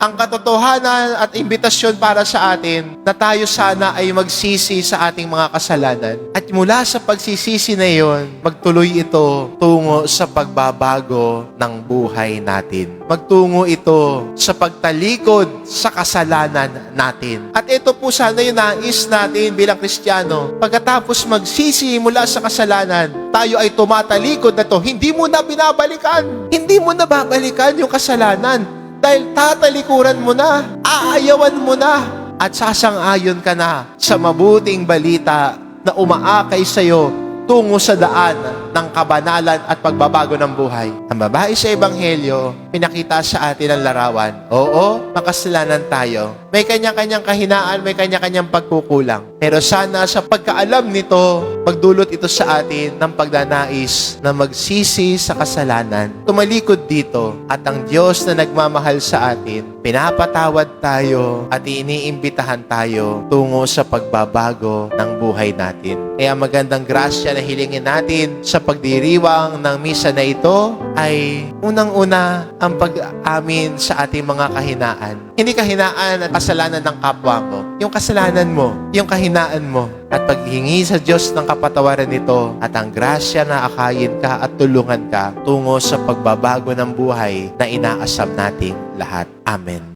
ang katotohanan at imbitasyon para sa atin na tayo sana ay magsisi sa ating mga kasalanan. At mula sa pagsisisi na iyon, magtuloy ito tungo sa pagbabago ng buhay natin. Magtungo ito sa pagtalikod sa kasalanan natin. At ito po sana yung nais natin bilang Kristiyano. Pagkatapos magsisi mula sa kasalanan, tayo ay tumatalikod na to. Hindi mo na binabalikan. Hindi mo na babalikan yung kasalanan. Dahil tatalikuran mo na, aayawan mo na, at sasang-ayon ka na sa mabuting balita na umaakay sa iyo tungo sa daan ng kabanalan at pagbabago ng buhay. Ang babae sa Ebanghelyo, pinakita sa atin ang larawan. Oo, makasalanan tayo. May kanya-kanyang kahinaan, may kanya-kanyang pagkukulang. Pero sana sa pagkaalam nito, magdulot ito sa atin ng pagnanais na magsisi sa kasalanan. Tumalikod dito at ang Diyos na nagmamahal sa atin, pinapatawad tayo at iniimbitahan tayo tungo sa pagbabago ng buhay natin. Kaya magandang grasya na hilingin natin sa pagdiriwang ng misa na ito ay unang-una ang pag-amin sa ating mga kahinaan. Hindi kahinaan at kasalanan ng kapwa mo. Yung kasalanan mo, yung kahinaan mo. At paghingi sa Diyos ng kapatawaran nito at ang grasya na akayin ka at tulungan ka tungo sa pagbabago ng buhay na inaasam nating lahat. Amen.